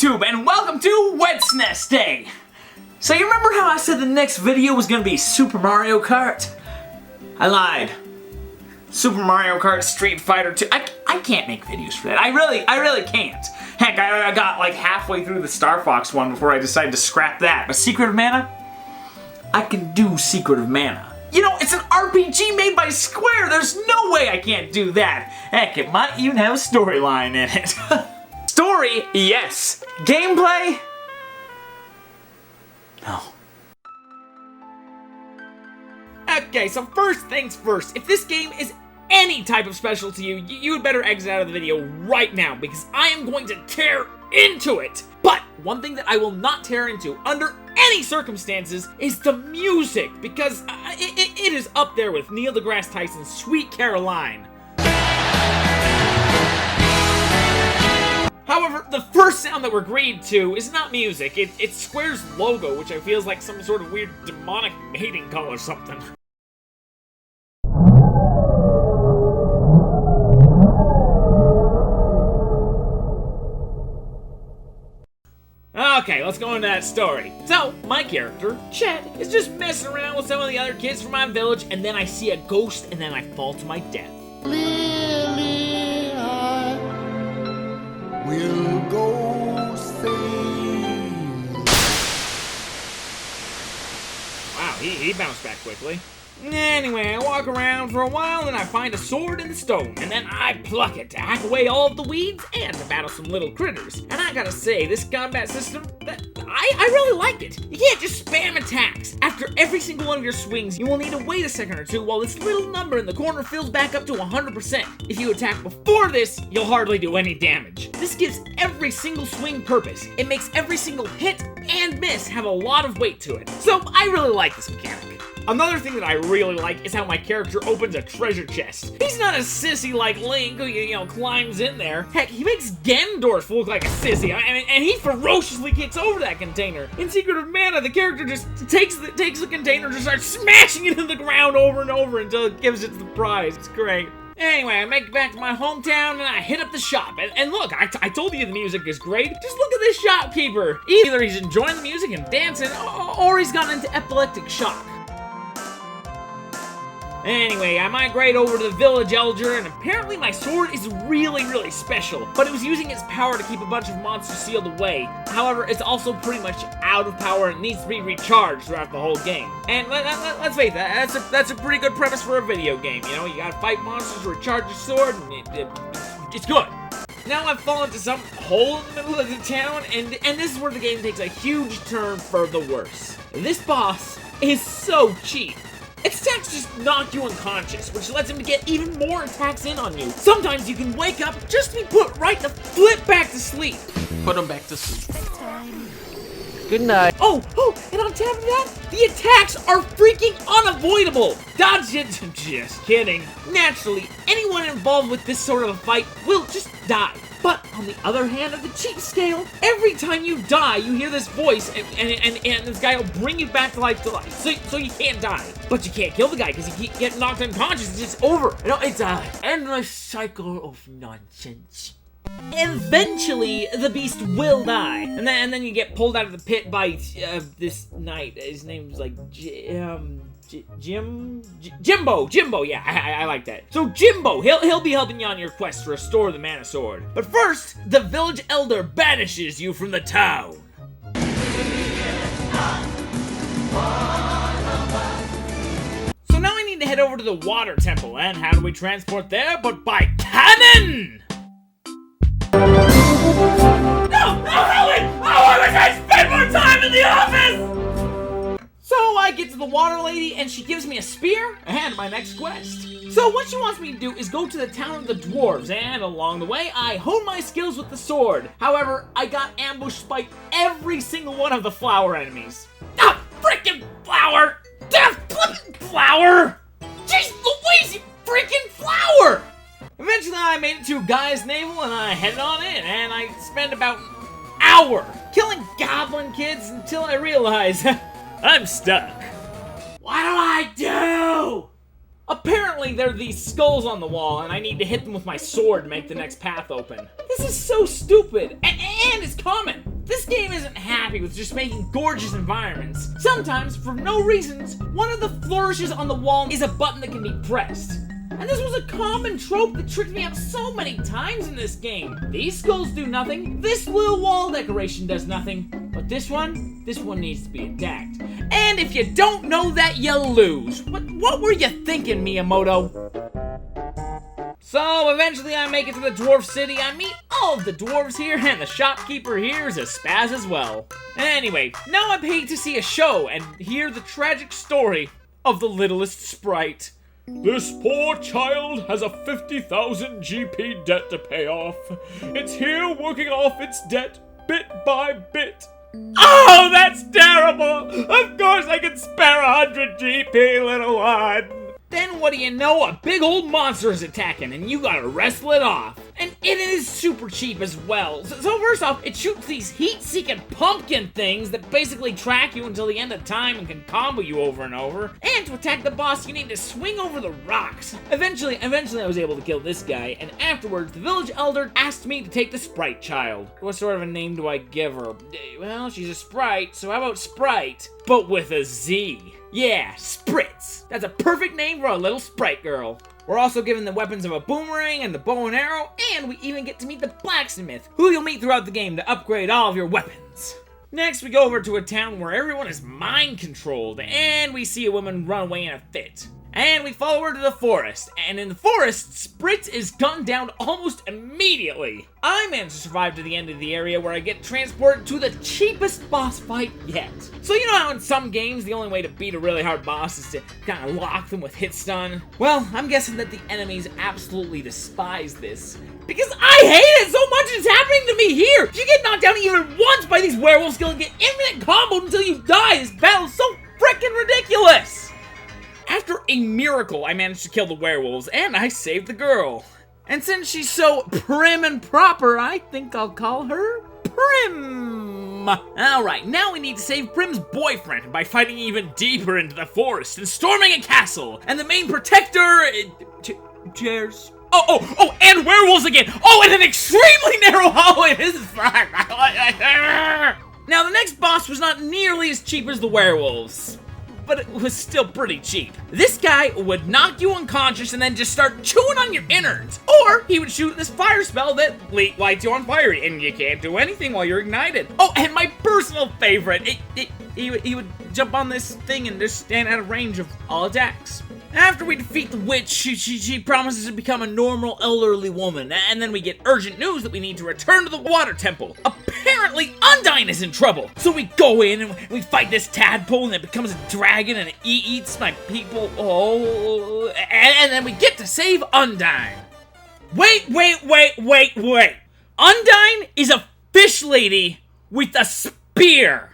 YouTube, and welcome to WedSNESday! So you remember how I said the next video was gonna be Super Mario Kart? I lied. Super Mario Kart Street Fighter 2. I can't make videos for that. I really can't. Heck, I got like halfway through the Star Fox one before I decided to scrap that. But Secret of Mana? I can do Secret of Mana. You know, it's an RPG made by Square. There's no way I can't do that. Heck, it might even have a storyline in it. Story, yes. Gameplay? No. Okay, so first things first. If this game is any type of special to you, you had better exit out of the video right now because I am going to tear into it. But one thing that I will not tear into under any circumstances is the music, because it is up there with Neil deGrasse Tyson's Sweet Caroline. However, the first sound that we're greeted to is not music, it's Square's logo, which I feel is like some sort of weird demonic mating call or something. Okay, let's go into that story. So, my character, Chet, is just messing around with some of the other kids from my village, and then I see a ghost, and then I fall to my death. Lily, I will go sailing. Wow, he bounced back quickly. Anyway, I walk around for a while and I find a sword in the stone, and then I pluck it to hack away all of the weeds and to battle some little critters. And I gotta say, this combat system, I really like it. You can't just spam attacks. After every single one of your swings, you will need to wait a second or two while this little number in the corner fills back up to 100%. If you attack before this, you'll hardly do any damage. This gives every single swing purpose. It makes every single hit and miss have a lot of weight to it. So I really like this mechanic. Another thing that I really like is how my character opens a treasure chest. He's not a sissy like Link who, you know, climbs in there. Heck, he makes Ganondorf look like a sissy, and he ferociously kicks over that container. In Secret of Mana, the character just takes the container and just starts smashing it in the ground over and over until it gives it the prize. It's great. Anyway, I make it back to my hometown and I hit up the shop. And look, I told you the music is great. Just look at this shopkeeper. Either he's enjoying the music and dancing, or he's gotten into epileptic shock. Anyway, I migrate over to the village elder, and apparently my sword is really special, but it was using its power to keep a bunch of monsters sealed away. However, it's also pretty much out of power and needs to be recharged throughout the whole game. And let's face it, that's a pretty good premise for a video game, you know? You gotta fight monsters, recharge your sword, and it's good. Now I've fallen into some hole in the middle of the town, and this is where the game takes a huge turn for the worse. This boss is so cheap. Its attacks just knock you unconscious, which lets him get even more attacks in on you. Sometimes you can wake up just to be put right the flip back to sleep. Put him back to sleep. Good night. Oh, and on top of that, the attacks are freaking unavoidable. Dodge it. Just kidding. Naturally, anyone involved with this sort of a fight will just die. But on the other hand of the cheat scale, every time you die, you hear this voice, and this guy will bring you back to life, so you can't die. But you can't kill the guy because you keep getting knocked unconscious. It's just over. You know, it's an endless cycle of nonsense. Eventually, the beast will die, and then you get pulled out of the pit by this knight. His name's like Jimbo, yeah, I like that. So Jimbo, he'll be helping you on your quest to restore the Mana Sword. But first, the village elder banishes you from the town. So now I need to head over to the water temple, and how do we transport there but by cannon? No, Helen! I wish I spent more time in the office! So I get to the water lady, and she gives me a spear and my next quest. So what she wants me to do is go to the town of the dwarves, and along the way, I hone my skills with the sword. However, I got ambushed by every single one of the flower enemies. Ah, frickin' flower! Death flippin' flower! Jeez Louise, you freaking flower! Eventually, I made it to Guy's Navel, and I headed on in, and I spent about an hour killing goblin kids until I realized I'm stuck. What do I do? Apparently, there are these skulls on the wall, and I need to hit them with my sword to make the next path open. This is so stupid, and it's common. This game isn't happy with just making gorgeous environments. Sometimes, for no reasons, one of the flourishes on the wall is a button that can be pressed. And this was a common trope that tricked me up so many times in this game. These skulls do nothing, this little wall decoration does nothing, but this one needs to be attacked. And if you don't know that, you lose. What were you thinking, Miyamoto? So eventually I make it to the dwarf city, I meet all of the dwarves here, and the shopkeeper here is a spaz as well. Anyway, now I'm paid to see a show and hear the tragic story of the littlest sprite. This poor child has a 50,000 GP debt to pay off. It's here working off its debt bit by bit. Oh, that's terrible! Of course I can spare 100 GP, little one! Then what do you know, a big old monster is attacking and you gotta wrestle it off. And it is super cheap as well. So first off, it shoots these heat-seeking pumpkin things that basically track you until the end of time and can combo you over and over. And to attack the boss, you need to swing over the rocks. Eventually I was able to kill this guy, and afterwards, the village elder asked me to take the sprite child. What sort of a name do I give her? Well, she's a sprite, so how about Sprite, but with a Z? Yeah, Spritz. That's a perfect name for a little sprite girl. We're also given the weapons of a boomerang and the bow and arrow, and we even get to meet the blacksmith, who you'll meet throughout the game to upgrade all of your weapons. Next, we go over to a town where everyone is mind-controlled, and we see a woman run away in a fit. And we follow her to the forest, and in the forest, Spritz is gunned down almost immediately. I managed to survive to the end of the area where I get transported to the cheapest boss fight yet. So you know how in some games, the only way to beat a really hard boss is to kind of lock them with hit stun? Well, I'm guessing that the enemies absolutely despise this, because I hate it so much it's happening to me here! If you get knocked down even once by these werewolves, you'll get infinite comboed until you die. This battle's so freaking ridiculous! After a miracle, I managed to kill the werewolves, and I saved the girl. And since she's so prim and proper, I think I'll call her Prim. Alright, now we need to save Prim's boyfriend by fighting even deeper into the forest and storming a castle. And the main protector... chairs. Oh, and werewolves again! Oh, and an extremely narrow hallway! This is fun! Now, the next boss was not nearly as cheap as the werewolves, but it was still pretty cheap. This guy would knock you unconscious and then just start chewing on your innards. Or he would shoot this fire spell that lights you on fire, and you can't do anything while you're ignited. Oh, and my personal favorite, he would jump on this thing and just stand out of range of all attacks. After we defeat the witch, she promises to become a normal elderly woman, and then we get urgent news that we need to return to the water temple. Apparently, Undine is in trouble! So we go in and we fight this tadpole, and it becomes a dragon, and it eats my people. Oh, and then we get to save Undine. Wait. Undine is a fish lady with a spear!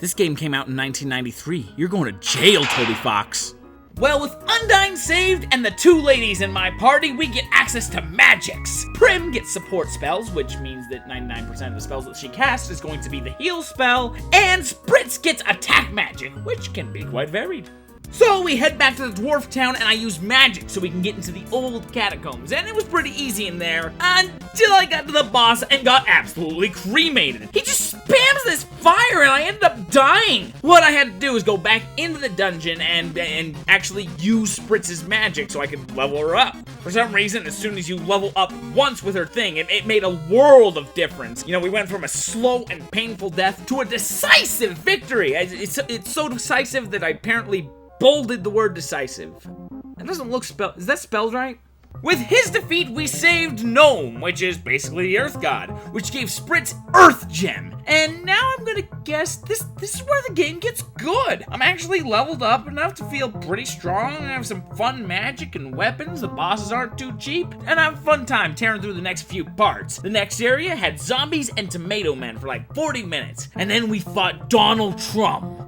This game came out in 1993. You're going to jail, Toby Fox. Well, with Undine saved and the two ladies in my party, we get access to magics. Prim gets support spells, which means that 99% of the spells that she casts is going to be the heal spell, and Spritz gets attack magic, which can be quite varied. So we head back to the dwarf town, and I use magic so we can get into the old catacombs, and it was pretty easy in there until I got to the boss and got absolutely cremated. He just spams this fire, and I ended up dying. What I had to do was go back into the dungeon and actually use Spritz's magic so I could level her up. For some reason, as soon as you level up once with her thing, it made a world of difference. You know, we went from a slow and painful death to a decisive victory. It's so decisive that I apparently bolded the word decisive. That doesn't look spelled. Is that spelled right? With his defeat, we saved Gnome, which is basically the Earth God, which gave Spritz Earth Gem. And now I'm gonna guess this is where the game gets good. I'm actually leveled up enough to feel pretty strong and have some fun magic and weapons. The bosses aren't too cheap, and I have a fun time tearing through the next few parts. The next area had zombies and tomato men for like 40 minutes, and then we fought Donald Trump.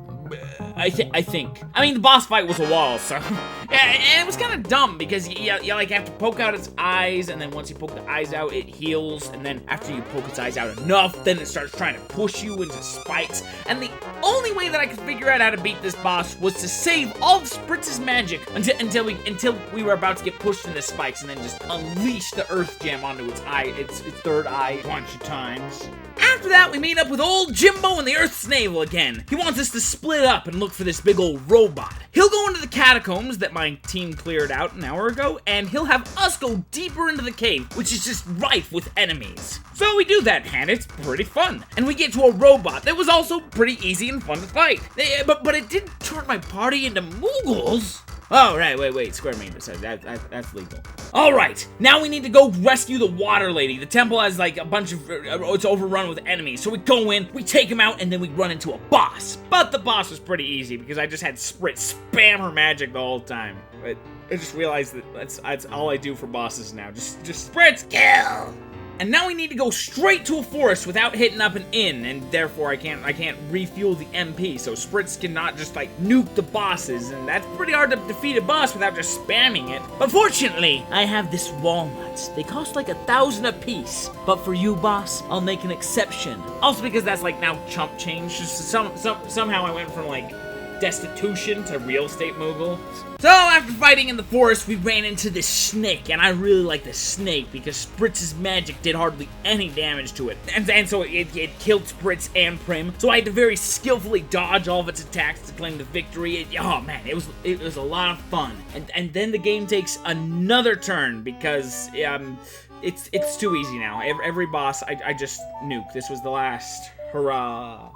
I think. I mean, the boss fight was a wall, so... and it was kind of dumb, because you like, have to poke out its eyes, and then once you poke the eyes out, it heals, and then after you poke its eyes out enough, then it starts trying to push you into spikes, and the only way that I could figure out how to beat this boss was to save all of Spritz's magic until we were about to get pushed into spikes, and then just unleash the Earth Gem onto its eye, its third eye, a bunch of times. After that, we meet up with old Jimbo and the Earth's navel again. He wants us to split up and look for this big old robot. He'll go into the catacombs that my team cleared out an hour ago, and he'll have us go deeper into the cave, which is just rife with enemies. So we do that, and it's pretty fun. And we get to a robot that was also pretty easy and fun to fight. But it did turn my party into Moogles. Oh, right, wait, Square Meters, that's legal. Alright, now we need to go rescue the water lady. The temple has like a bunch of, it's overrun with enemies. So we go in, we take him out, and then we run into a boss. But the boss was pretty easy because I just had Sprit spam her magic the whole time. But I just realized that that's all I do for bosses now. Just Sprit's kill! And now we need to go straight to a forest without hitting up an inn, and therefore I can't refuel the MP, so Spritz cannot just like nuke the bosses, and that's pretty hard to defeat a boss without just spamming it. But fortunately, I have this walnuts. They cost like 1,000 a piece, but for you, boss, I'll make an exception. Also because that's like now chump change. Just somehow I went from like destitution to real estate mogul. So after fighting in the forest, we ran into this snake, and I really like the snake because Spritz's magic did hardly any damage to it. And so it killed Spritz and Prim, so I had to very skillfully dodge all of its attacks to claim the victory. Oh man, it was a lot of fun. And then the game takes another turn because it's too easy now. Every boss I just nuke. This was the last. Hurrah.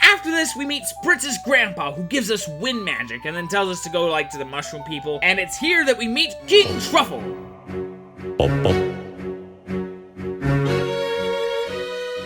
After this, we meet Spritz's grandpa, who gives us wind magic, and then tells us to go, like, to the mushroom people. And it's here that we meet King Truffle.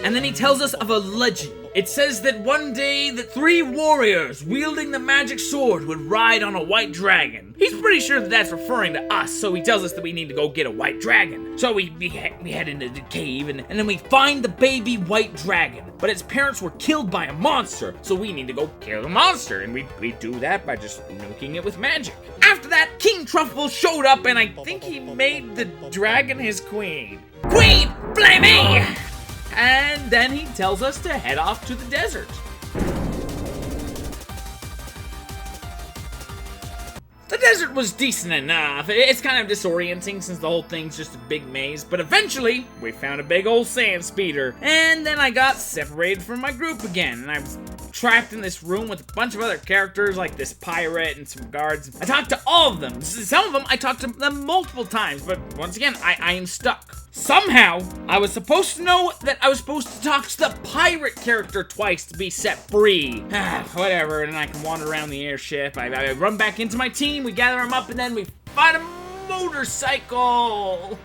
And then he tells us of a legend. It says that one day that 3 warriors wielding the magic sword would ride on a white dragon. He's pretty sure that that's referring to us, so he tells us that we need to go get a white dragon. So we head into the cave, and then we find the baby white dragon. But its parents were killed by a monster, so we need to go kill the monster, and we do that by just nuking it with magic. After that, King Truffle showed up, and I think he made the dragon his queen. Queen Flamey! And then he tells us to head off to the desert. The desert was decent enough. It's kind of disorienting since the whole thing's just a big maze, but eventually we found a big old sand speeder. And then I got separated from my group again, and I was trapped in this room with a bunch of other characters like this pirate and some guards. I talked to all of them. Some of them I talked to them multiple times, but once again, I am stuck. Somehow, I was supposed to know that I was supposed to talk to the pirate character twice to be set free. Whatever, and I can wander around the airship. I run back into my team, we gather them up, and then we find a motorcycle.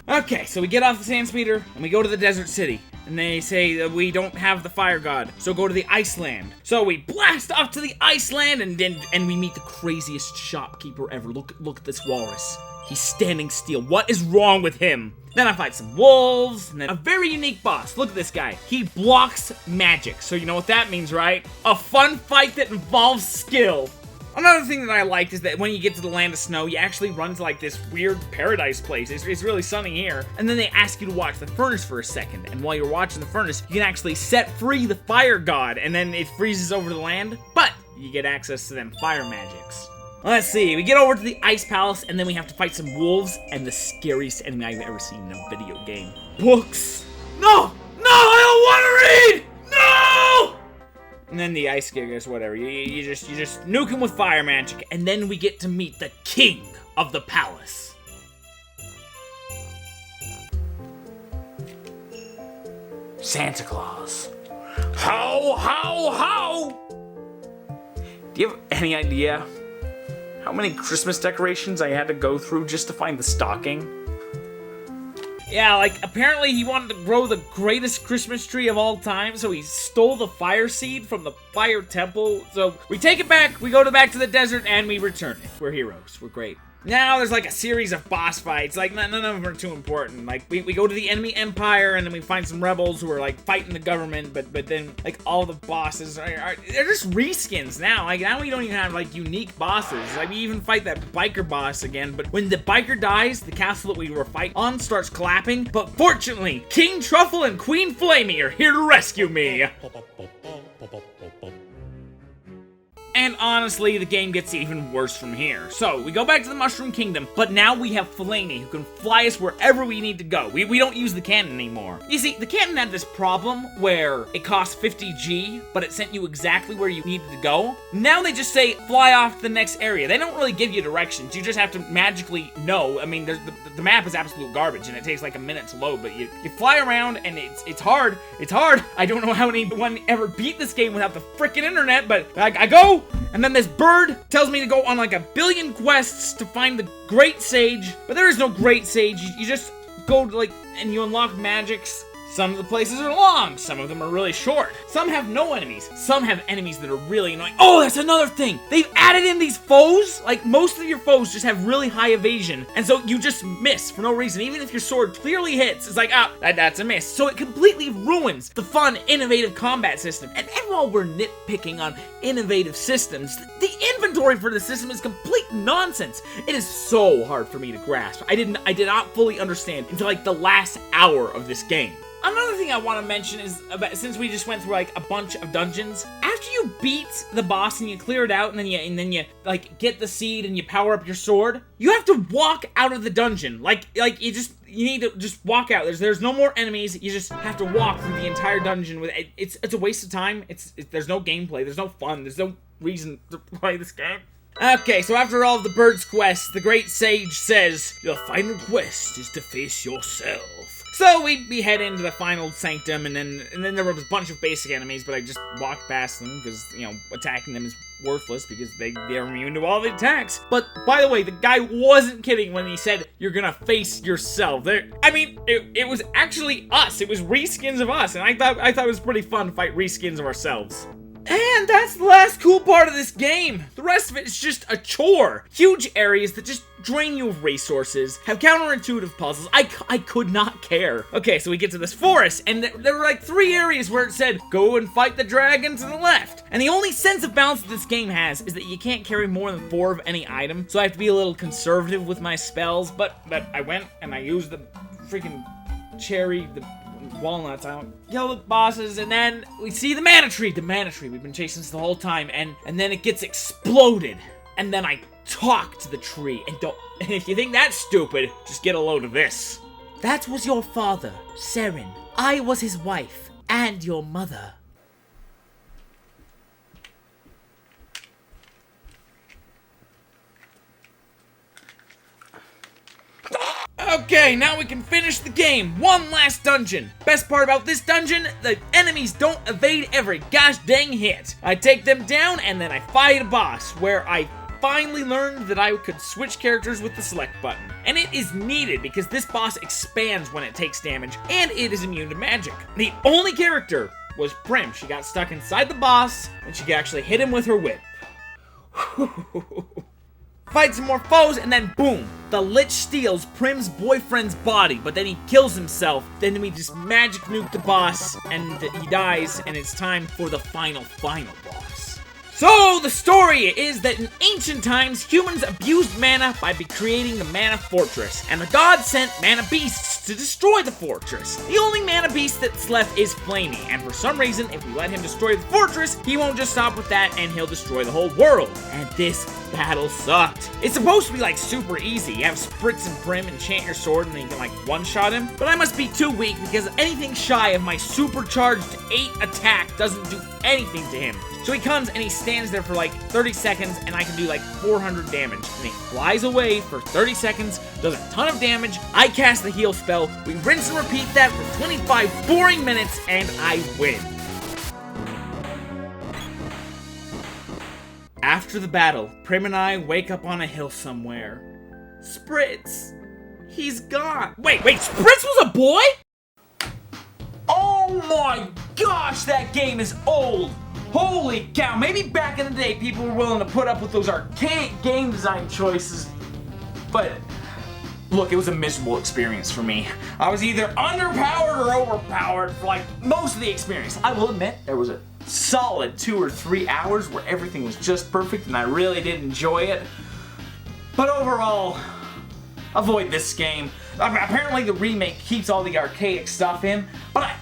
Okay, so we get off the sand speeder, and we go to the desert city. And they say that we don't have the fire god, so go to the Iceland. So we blast off to the Iceland, and we meet the craziest shopkeeper ever. Look at this walrus. He's standing still. What is wrong with him? Then I fight some wolves, and then a very unique boss. Look at this guy. He blocks magic. So you know what that means, right? A fun fight that involves skill. Another thing that I liked is that when you get to the land of snow, you actually run to like this weird paradise place. It's really sunny here. And then they ask you to watch the furnace for a second. And while you're watching the furnace, you can actually set free the fire god, and then it freezes over the land. But you get access to them fire magics. Let's see, we get over to the ice palace, and then we have to fight some wolves and the scariest enemy I've ever seen in a video game. Books! No! No, I don't want to read! No! And then the ice gigas, whatever. You just nuke him with fire magic, and then we get to meet the king of the palace. Santa Claus. How? Do you have any idea how many Christmas decorations I had to go through just to find the stocking? Yeah, like, apparently he wanted to grow the greatest Christmas tree of all time, so he stole the fire seed from the fire temple. So we take it back, we go back to the desert, and we return it. We're heroes. We're great. Now there's like a series of boss fights. Like, none of them are too important. Like, we go to the enemy empire, and then we find some rebels who are like fighting the government, but then like all the bosses they're just reskins now. Like, now we don't even have like unique bosses. Like, we even fight that biker boss again, but when the biker dies, the castle that we were fighting on starts collapsing. But fortunately, King Truffle and Queen Flamey are here to rescue me. And honestly, the game gets even worse from here. So, we go back to the Mushroom Kingdom, but now we have Fellaini, who can fly us wherever we need to go. We don't use the cannon anymore. You see, the cannon had this problem where it cost 50G, but it sent you exactly where you needed to go. Now they just say, fly off to the next area. They don't really give you directions. You just have to magically know. I mean, the map is absolute garbage, and it takes like a minute to load, but you fly around, and it's hard. It's hard. I don't know how anyone ever beat this game without the freaking internet, but I go, and then this bird tells me to go on like a billion quests to find the Great Sage, but there is no Great Sage. You just go to, like, and you unlock magics. Some of the places are long, some of them are really short. Some have no enemies, some have enemies that are really annoying. Oh, that's another thing! They've added in these foes! Like, most of your foes just have really high evasion, and so you just miss for no reason. Even if your sword clearly hits, it's like, that's a miss. So it completely ruins the fun, innovative combat system. And while we're nitpicking on innovative systems, the inventory for the system is complete nonsense. It is so hard for me to grasp. I did not fully understand until like the last hour of this game. Another thing I want to mention is, since we just went through like a bunch of dungeons, after you beat the boss and you clear it out, and then you like get the seed and you power up your sword, you have to walk out of the dungeon. Like you need to just walk out. There's no more enemies. You just have to walk through the entire dungeon with it. It's a waste of time. There's no gameplay. There's no fun. There's no reason to play this game. Okay, so after all of the bird's quests, the Great Sage says, your final quest is to face yourself. So we head into the final sanctum, and then there was a bunch of basic enemies, but I just walked past them because, you know, attacking them is worthless because they're immune to all the attacks. But by the way, the guy wasn't kidding when he said you're gonna face yourself. It was actually us. It was reskins of us, and I thought it was pretty fun to fight reskins of ourselves. And that's the last cool part of this game. The rest of it is just a chore. Huge areas that just drain you of resources, have counterintuitive puzzles. I could not care. Okay, so we get to this forest, and there were like 3 areas where it said, go and fight the dragon to the left. And the only sense of balance that this game has is that you can't carry more than 4 of any item, so I have to be a little conservative with my spells, but I went and I used the freaking cherry, the walnuts, I don't kill the bosses, and then we see the mana tree we've been chasing this the whole time, and then it gets exploded, and then I talk to the tree, and if you think that's stupid, just get a load of this. That was your father, Seren. I was his wife, and your mother. Okay, now we can finish the game. One last dungeon. Best part about this dungeon, the enemies don't evade every gosh dang hit. I take them down, and then I fight a boss, where I finally learned that I could switch characters with the select button. And it is needed because this boss expands when it takes damage, and it is immune to magic. The only character was Prim. She got stuck inside the boss, and she could actually hit him with her whip. Fight some more foes, and then boom! The Lich steals Prim's boyfriend's body, but then he kills himself. Then we just magic nuke the boss, and he dies, and it's time for the final boss. So, the story is that in ancient times, humans abused mana by creating the Mana Fortress, and the gods sent mana beasts to destroy the fortress. The only mana beast that's left is Flamey, and for some reason, if we let him destroy the fortress, he won't just stop with that, and he'll destroy the whole world. And this battle sucked. It's supposed to be like super easy. You have Spritz and Prim enchant your sword, and then you can like one-shot him. But I must be too weak because anything shy of my supercharged 8 attack doesn't do anything to him. So he comes and he stands there for like 30 seconds, and I can do like 400 damage. And he flies away for 30 seconds, does a ton of damage. I cast the heal spell. We rinse and repeat that for 25 boring minutes, and I win. After the battle, Prim and I wake up on a hill somewhere. Spritz, he's gone. Wait, Spritz was a boy? Oh my gosh, that game is old. Holy cow, maybe back in the day people were willing to put up with those archaic game design choices, but look, it was a miserable experience for me. I was either underpowered or overpowered for like most of the experience. I will admit, there was a solid 2 or 3 hours where everything was just perfect and I really did enjoy it. But overall, avoid this game. Apparently the remake keeps all the archaic stuff in, but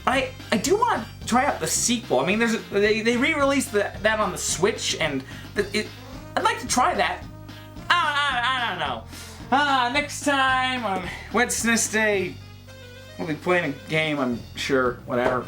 But I do want to try out the sequel. I mean, they re-released that on the Switch, and I'd like to try that. I don't know. Next time on WedSNESday, we'll be playing a game, I'm sure. Whatever.